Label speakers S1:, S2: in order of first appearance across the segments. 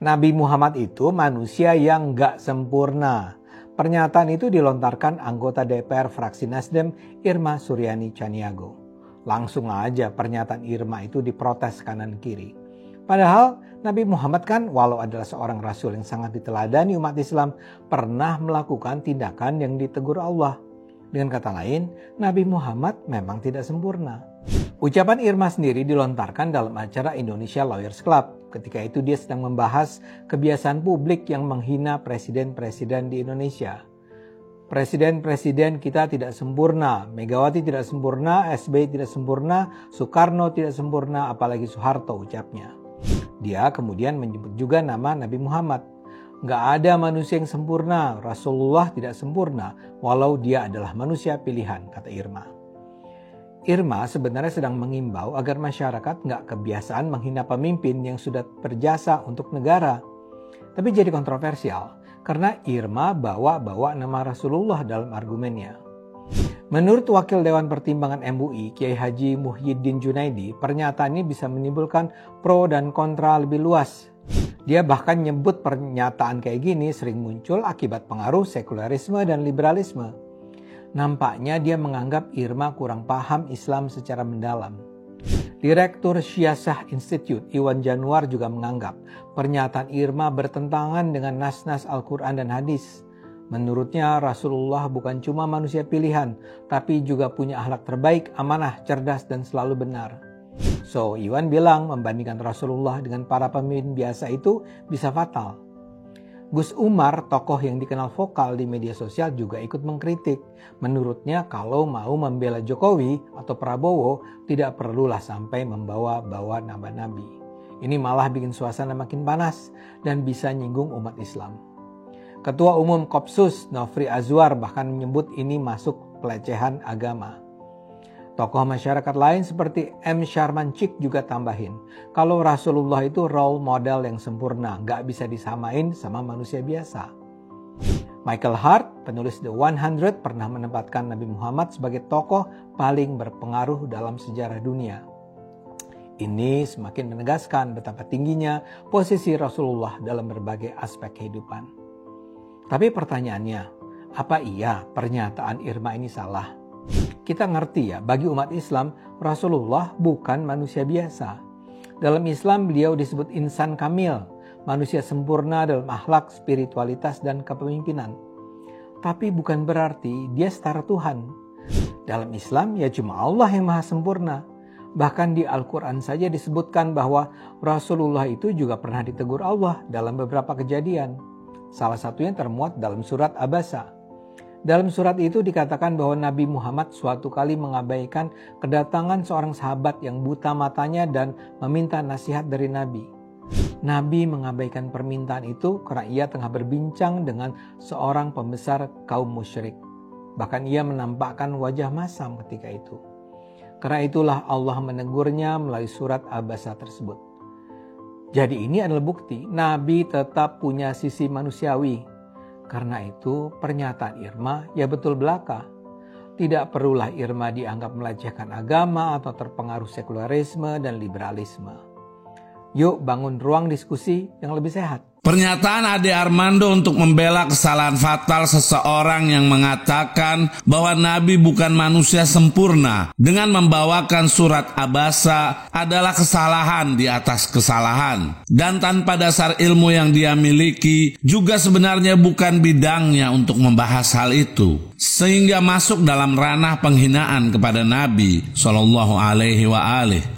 S1: Nabi Muhammad itu manusia yang gak sempurna. Pernyataan itu dilontarkan anggota DPR fraksi Nasdem Irma Suryani Chaniago. Langsung aja pernyataan Irma itu diprotes kanan kiri. Padahal Nabi Muhammad kan walau adalah seorang rasul yang sangat diteladani umat Islam, pernah melakukan tindakan yang ditegur Allah. Dengan kata lain, Nabi Muhammad memang tidak sempurna. Ucapan Irma sendiri dilontarkan dalam acara Indonesia Lawyers Club. Ketika itu dia sedang membahas kebiasaan publik yang menghina presiden-presiden di Indonesia. Presiden-presiden kita tidak sempurna, Megawati tidak sempurna, SBY tidak sempurna, Soekarno tidak sempurna, apalagi Soeharto ucapnya. Dia kemudian menyebut juga nama Nabi Muhammad. Gak ada manusia yang sempurna, Rasulullah tidak sempurna, walau dia adalah manusia pilihan, kata Irma. Irma sebenarnya sedang mengimbau agar masyarakat gak kebiasaan menghina pemimpin yang sudah berjasa untuk negara. Tapi jadi kontroversial, karena Irma bawa nama Rasulullah dalam argumennya. Menurut Wakil Dewan Pertimbangan MUI, Kiai Haji Muhyiddin Junaidi, pernyataan ini bisa menimbulkan pro dan kontra lebih luas. Dia bahkan nyebut pernyataan kayak gini sering muncul akibat pengaruh sekularisme dan liberalisme. Nampaknya dia menganggap Irma kurang paham Islam secara mendalam. Direktur Syiasah Institute Iwan Januar juga menganggap pernyataan Irma bertentangan dengan nas-nas Al-Quran dan hadis. Menurutnya Rasulullah bukan cuma manusia pilihan, tapi juga punya akhlak terbaik, amanah, cerdas, dan selalu benar. So, Iwan bilang membandingkan Rasulullah dengan para pemimpin biasa itu bisa fatal. Gus Umar, tokoh yang dikenal vokal di media sosial, juga ikut mengkritik. Menurutnya kalau mau membela Jokowi atau Prabowo, tidak perlulah sampai membawa-bawa nama Nabi. Ini malah bikin suasana makin panas dan bisa nyinggung umat Islam. Ketua Umum Kopsus, Nofri Azwar, bahkan menyebut ini masuk pelecehan agama. Tokoh masyarakat lain seperti M. Sharman Cik juga tambahin, kalau Rasulullah itu role model yang sempurna, gak bisa disamain sama manusia biasa. Michael Hart, penulis The 100, pernah menempatkan Nabi Muhammad sebagai tokoh paling berpengaruh dalam sejarah dunia. Ini semakin menegaskan betapa tingginya posisi Rasulullah dalam berbagai aspek kehidupan. Tapi pertanyaannya, apa iya pernyataan Irma ini salah? Kita ngerti ya, bagi umat Islam, Rasulullah bukan manusia biasa. Dalam Islam beliau disebut insan kamil, manusia sempurna dalam akhlak, spiritualitas, dan kepemimpinan. Tapi bukan berarti dia setara Tuhan. Dalam Islam ya cuma Allah yang maha sempurna. Bahkan di Al-Quran saja disebutkan bahwa Rasulullah itu juga pernah ditegur Allah dalam beberapa kejadian. Salah satunya termuat dalam surat Abasa. Dalam surat itu dikatakan bahwa Nabi Muhammad suatu kali mengabaikan kedatangan seorang sahabat yang buta matanya dan meminta nasihat dari Nabi. Nabi mengabaikan permintaan itu karena ia tengah berbincang dengan seorang pembesar kaum musyrik. Bahkan ia menampakkan wajah masam ketika itu. Karena itulah Allah menegurnya melalui surat Abasa tersebut. Jadi ini adalah bukti Nabi tetap punya sisi manusiawi. Karena itu pernyataan Irma ya betul belaka. Tidak perlulah Irma dianggap melecehkan agama atau terpengaruh sekularisme dan liberalisme. Yuk bangun ruang diskusi yang lebih sehat.
S2: Pernyataan Ade Armando untuk membela kesalahan fatal seseorang yang mengatakan bahwa Nabi bukan manusia sempurna dengan membawakan surat Abasa adalah kesalahan di atas kesalahan. Dan tanpa dasar ilmu yang dia miliki juga sebenarnya bukan bidangnya untuk membahas hal itu. Sehingga masuk dalam ranah penghinaan kepada Nabi SAW.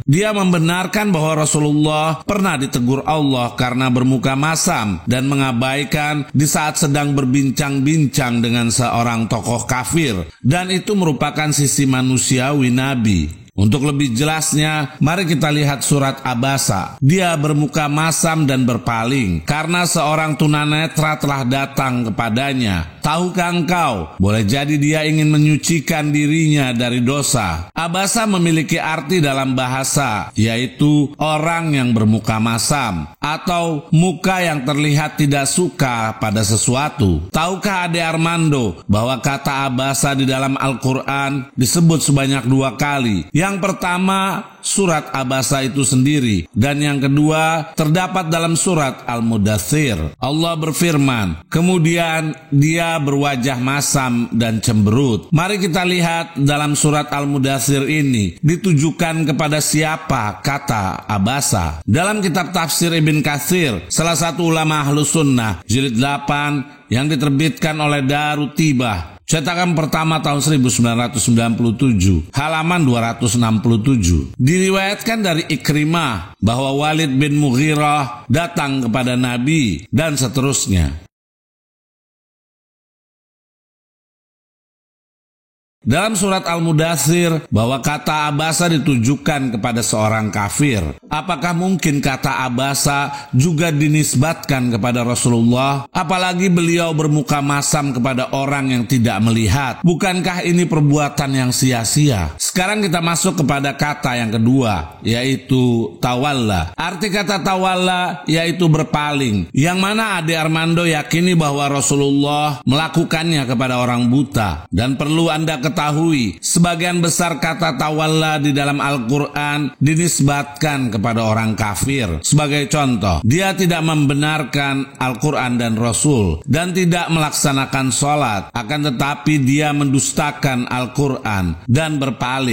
S2: Dia membenarkan bahwa Rasulullah pernah ditegur Allah karena bermuka masam dan mengabaikan di saat sedang berbincang-bincang dengan seorang tokoh kafir. Dan itu merupakan sisi manusiawi Nabi. Untuk lebih jelasnya, mari kita lihat surat Abasa. Dia bermuka masam dan berpaling karena seorang tunanetra telah datang kepadanya. Tahukah engkau, boleh jadi dia ingin menyucikan dirinya dari dosa. Abasa memiliki arti dalam bahasa, yaitu orang yang bermuka masam atau muka yang terlihat tidak suka pada sesuatu. Tahukah Ade Armando bahwa kata Abasa di dalam Al-Quran disebut sebanyak 2 kali, yang Yang pertama, surat Abasa itu sendiri, dan yang kedua terdapat dalam surat Al-Mudaththir. Allah berfirman, kemudian dia berwajah masam dan cemberut. Mari kita lihat dalam surat Al-Mudaththir ini ditujukan kepada siapa kata Abasa. Dalam kitab tafsir Ibn Katsir, salah satu ulama Ahlus Sunnah, jilid 8 yang diterbitkan oleh Darut Tibah, cetakan pertama tahun 1997, halaman 267. Diriwayatkan dari Ikrimah bahwa Walid bin Mughirah datang kepada Nabi dan seterusnya. Dalam surat Al-Mudaththir bahwa kata Abasa ditujukan kepada seorang kafir. Apakah mungkin kata Abasa juga dinisbatkan kepada Rasulullah? Apalagi beliau bermuka masam kepada orang yang tidak melihat. Bukankah ini perbuatan yang sia-sia? Sekarang kita masuk kepada kata yang kedua, yaitu tawalla. Arti kata tawalla yaitu berpaling, yang mana Ade Armando yakini bahwa Rasulullah melakukannya kepada orang buta. Dan perlu Anda ketahui, sebagian besar kata tawalla di dalam Al-Quran dinisbatkan kepada orang kafir. Sebagai contoh, dia tidak membenarkan Al-Quran dan Rasul dan tidak melaksanakan sholat, akan tetapi dia mendustakan Al-Quran dan berpaling.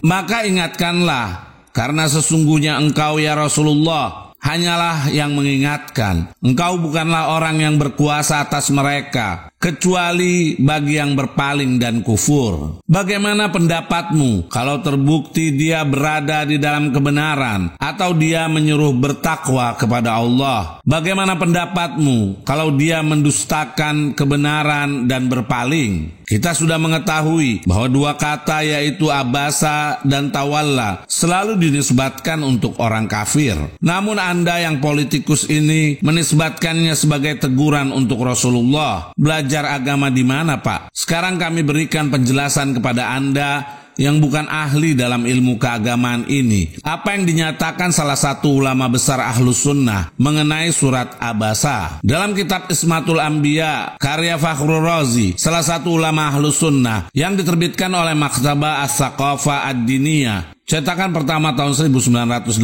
S2: Maka ingatkanlah, karena sesungguhnya engkau ya Rasulullah hanyalah yang mengingatkan. Engkau bukanlah orang yang berkuasa atas mereka, kecuali bagi yang berpaling dan kufur. Bagaimana pendapatmu kalau terbukti dia berada di dalam kebenaran atau dia menyuruh bertakwa kepada Allah? Bagaimana pendapatmu kalau dia mendustakan kebenaran dan berpaling? Kita sudah mengetahui bahwa dua kata yaitu abasa dan tawalla selalu dinisbatkan untuk orang kafir. Namun Anda yang politikus ini menisbatkannya sebagai teguran untuk Rasulullah. Belajar agama di mana, Pak? Sekarang kami berikan penjelasan kepada Anda yang bukan ahli dalam ilmu keagamaan ini. Apa yang dinyatakan salah satu ulama besar Ahlus Sunnah mengenai surat Abasa? Dalam kitab Ismatul Anbiya, karya Fakhrul Razi, salah satu ulama Ahlus Sunnah yang diterbitkan oleh Maktabah As-Saqafah Ad-Diniyah, cetakan pertama tahun 1986,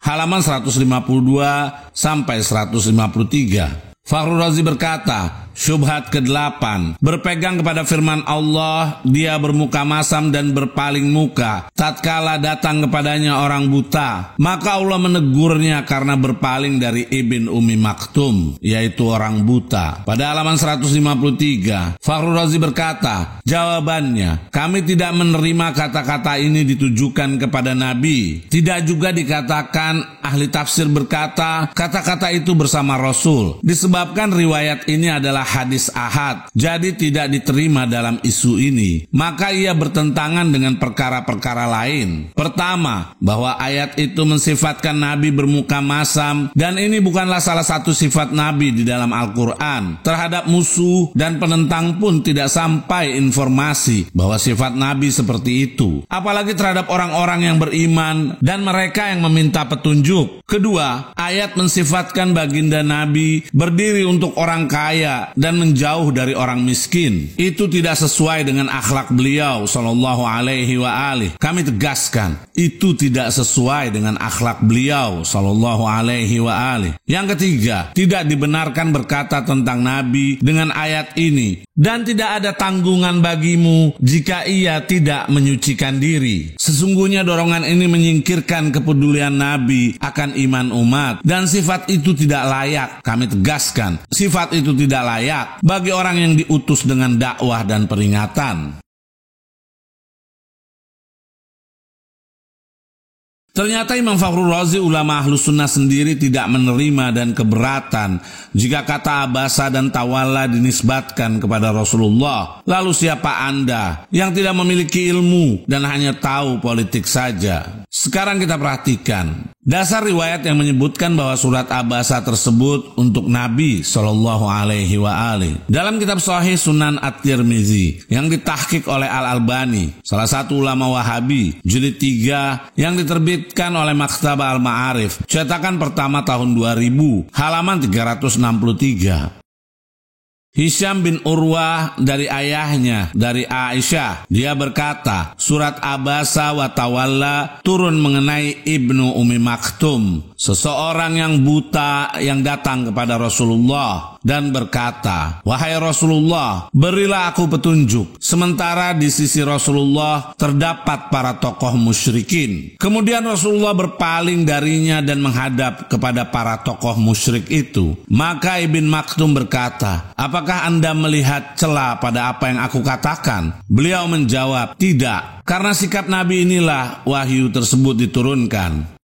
S2: halaman 152 sampai 153. Fakhrul Razi berkata, syubhat ke-8, berpegang kepada firman Allah, dia bermuka masam dan berpaling muka tatkala datang kepadanya orang buta. Maka Allah menegurnya karena berpaling dari Ibn Ummi Maktum, yaitu orang buta. Pada halaman 153, Fakhrul Razi berkata, jawabannya, kami tidak menerima kata-kata ini ditujukan kepada Nabi. Tidak juga dikatakan, ahli tafsir berkata, kata-kata itu bersama Rasul. Disebabkan riwayat ini adalah hadis ahad, jadi tidak diterima dalam isu ini. Maka ia bertentangan dengan perkara-perkara lain. Pertama, bahwa ayat itu mensifatkan Nabi bermuka masam, dan ini bukanlah salah satu sifat Nabi di dalam Al-Quran. Terhadap musuh dan penentang pun tidak sampai informasi bahwa sifat Nabi seperti itu. Apalagi terhadap orang-orang yang beriman dan mereka yang meminta petunjuk. Kedua, ayat mensifatkan baginda Nabi berdiri untuk orang kaya dan menjauh dari orang miskin. Itu tidak sesuai dengan akhlak beliau sallallahu alaihi wa alihi. Kami tegaskan, itu tidak sesuai dengan akhlak beliau sallallahu alaihi wa alihi. Yang ketiga, tidak dibenarkan berkata tentang Nabi dengan ayat ini, dan tidak ada tanggungan bagimu jika ia tidak menyucikan diri. Sesungguhnya dorongan ini menyingkirkan kepedulian Nabi akan iman umat, dan sifat itu tidak layak. Kami tegaskan, sifat itu tidak layak bagi orang yang diutus dengan dakwah dan peringatan. Ternyata Imam Fakhrul Razi, ulama Ahlus Sunnah sendiri tidak menerima dan keberatan jika kata abasa dan tawalla dinisbatkan kepada Rasulullah. Lalu siapa Anda yang tidak memiliki ilmu dan hanya tahu politik saja? Sekarang kita perhatikan dasar riwayat yang menyebutkan bahwa surat Abasa tersebut untuk Nabi Shallallahu Alaihi Wasallam. Dalam kitab Sahih Sunan At-Tirmizi yang ditahqiq oleh Al-Albani, salah satu ulama Wahabi, jilid 3 yang diterbitkan oleh Maktabah Al-Ma'arif, cetakan pertama tahun 2000, halaman 363. Hisham bin Urwah dari ayahnya, dari Aisyah. Dia berkata, surat Abasa wa Tawalla turun mengenai Ibnu Ummi Maktum, seseorang yang buta yang datang kepada Rasulullah dan berkata, wahai Rasulullah, berilah aku petunjuk. Sementara di sisi Rasulullah terdapat para tokoh musyrikin. Kemudian Rasulullah berpaling darinya dan menghadap kepada para tokoh musyrik itu. Maka Ibn Maktum berkata, apakah Anda melihat celah pada apa yang aku katakan? Beliau menjawab, tidak, karena sikap Nabi inilah wahyu tersebut diturunkan.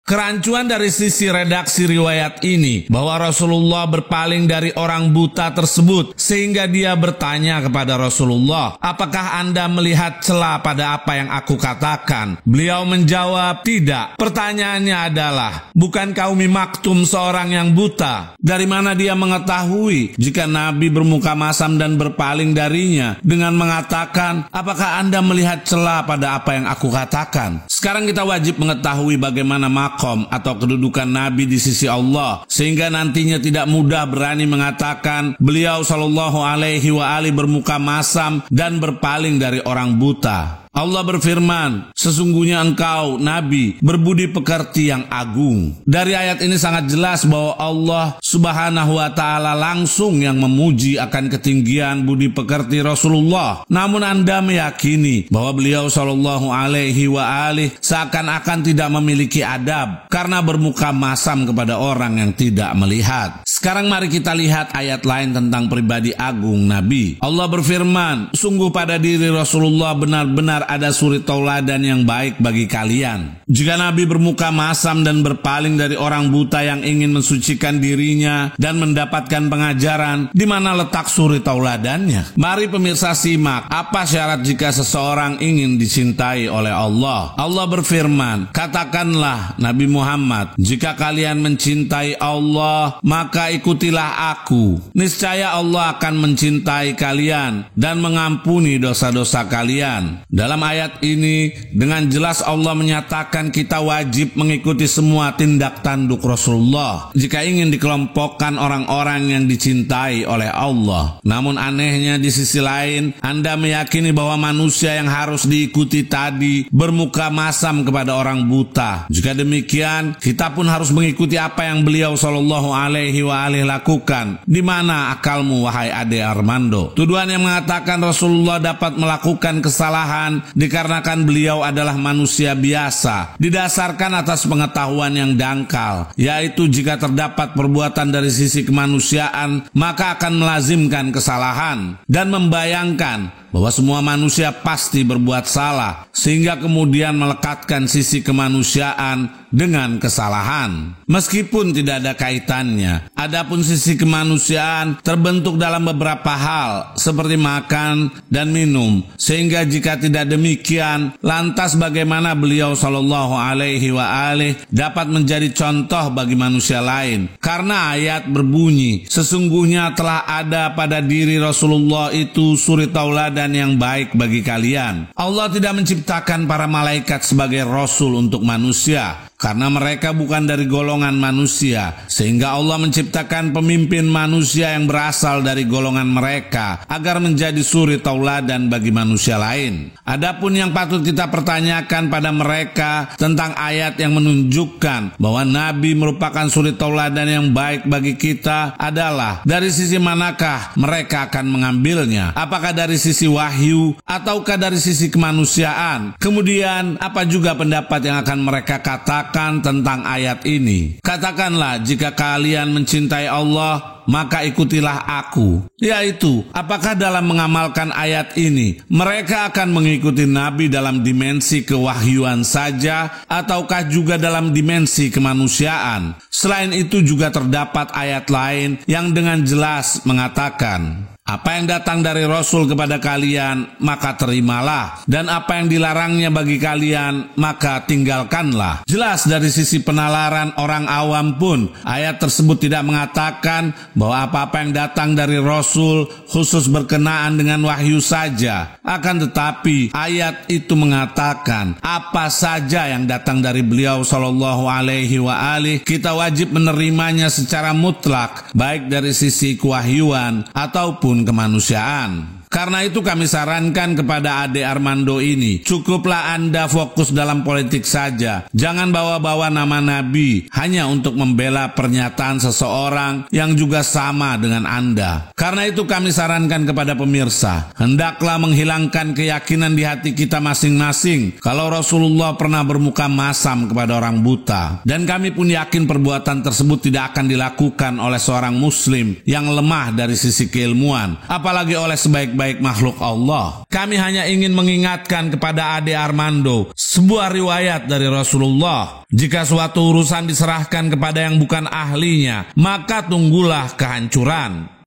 S2: Kerancuan dari sisi redaksi riwayat ini bahwa Rasulullah berpaling dari orang buta tersebut sehingga dia bertanya kepada Rasulullah, apakah Anda melihat celah pada apa yang aku katakan? Beliau menjawab, tidak. Pertanyaannya adalah, bukankah Ummi Maktum seorang yang buta? Dari mana dia mengetahui jika Nabi bermuka masam dan berpaling darinya dengan mengatakan, apakah Anda melihat celah pada apa yang aku katakan? Sekarang kita wajib mengetahui bagaimana atau kedudukan Nabi di sisi Allah, sehingga nantinya tidak mudah berani mengatakan beliau sallallahu alaihi wa alihi bermuka masam dan berpaling dari orang buta. Allah berfirman, sesungguhnya engkau, Nabi, berbudi pekerti yang agung. Dari ayat ini sangat jelas bahwa Allah subhanahu wa ta'ala langsung yang memuji akan ketinggian budi pekerti Rasulullah. Namun Anda meyakini bahwa beliau sallallahu alaihi wa alihi seakan-akan tidak memiliki adab karena bermuka masam kepada orang yang tidak melihat. Sekarang mari kita lihat ayat lain tentang pribadi agung Nabi. Allah berfirman, sungguh pada diri Rasulullah benar-benar ada suri tauladan yang baik bagi kalian. Jika Nabi bermuka masam dan berpaling dari orang buta yang ingin mensucikan dirinya dan mendapatkan pengajaran, di mana letak suri tauladannya? Mari pemirsa simak, apa syarat jika seseorang ingin dicintai oleh Allah? Allah berfirman, katakanlah Nabi Muhammad, jika kalian mencintai Allah, maka ikutilah aku. Niscaya Allah akan mencintai kalian dan mengampuni dosa-dosa kalian. Dalam ayat ini, dengan jelas Allah menyatakan kita wajib mengikuti semua tindak tanduk Rasulullah jika ingin dikelompokkan orang-orang yang dicintai oleh Allah. Namun anehnya di sisi lain, Anda meyakini bahwa manusia yang harus diikuti tadi bermuka masam kepada orang buta. Jika demikian, kita pun harus mengikuti apa yang beliau sallallahu alaihi wa alihi lakukan. Di mana akalmu, wahai Ade Armando? Tuduhan yang mengatakan Rasulullah dapat melakukan kesalahan dikarenakan beliau adalah manusia biasa, didasarkan atas pengetahuan yang dangkal, yaitu jika terdapat perbuatan dari sisi kemanusiaan, maka akan melazimkan kesalahan dan membayangkan bahwa semua manusia pasti berbuat salah, sehingga kemudian melekatkan sisi kemanusiaan dengan kesalahan. Meskipun tidak ada kaitannya, adapun sisi kemanusiaan terbentuk dalam beberapa hal, seperti makan dan minum, sehingga jika tidak demikian, lantas bagaimana beliau sallallahu alaihi wa alihi dapat menjadi contoh bagi manusia lain? Karena ayat berbunyi, sesungguhnya telah ada pada diri Rasulullah itu suri tauladan yang baik bagi kalian. Allah tidak menciptakan para malaikat sebagai rasul untuk manusia, karena mereka bukan dari golongan manusia, sehingga Allah menciptakan pemimpin manusia yang berasal dari golongan mereka agar menjadi suri tauladan bagi manusia lain. Adapun yang patut kita pertanyakan pada mereka tentang ayat yang menunjukkan bahwa Nabi merupakan suri tauladan yang baik bagi kita adalah dari sisi manakah mereka akan mengambilnya? Apakah dari sisi wahyu ataukah dari sisi kemanusiaan? Kemudian apa juga pendapat yang akan mereka katakan tentang ayat ini? Katakanlah, jika kalian mencintai Allah, maka ikutilah aku. Yaitu, apakah dalam mengamalkan ayat ini mereka akan mengikuti Nabi dalam dimensi kewahyuan saja, ataukah juga dalam dimensi kemanusiaan? Selain itu juga terdapat ayat lain yang dengan jelas mengatakan, Apa yang datang dari Rasul kepada kalian, maka terimalah. Dan apa yang dilarangnya bagi kalian, maka tinggalkanlah. Jelas dari sisi penalaran orang awam pun, ayat tersebut tidak mengatakan bahwa apa-apa yang datang dari Rasul khusus berkenaan dengan wahyu saja. Akan tetapi, ayat itu mengatakan apa saja yang datang dari beliau sallallahu alaihi wa alihi, kita wajib menerimanya secara mutlak, baik dari sisi kewahyuan ataupun kemanusiaan. Karena itu kami sarankan kepada Ade Armando ini, cukuplah Anda fokus dalam politik saja. Jangan bawa-bawa nama Nabi hanya untuk membela pernyataan seseorang yang juga sama dengan Anda. Karena itu kami sarankan kepada pemirsa, hendaklah menghilangkan keyakinan di hati kita masing-masing kalau Rasulullah pernah bermuka masam kepada orang buta. Dan kami pun yakin perbuatan tersebut tidak akan dilakukan oleh seorang muslim yang lemah dari sisi keilmuan, apalagi oleh sebaik-baik makhluk Allah. Kami hanya ingin mengingatkan kepada Ade Armando sebuah riwayat dari Rasulullah. Jika suatu urusan diserahkan kepada yang bukan ahlinya, maka tunggulah kehancuran.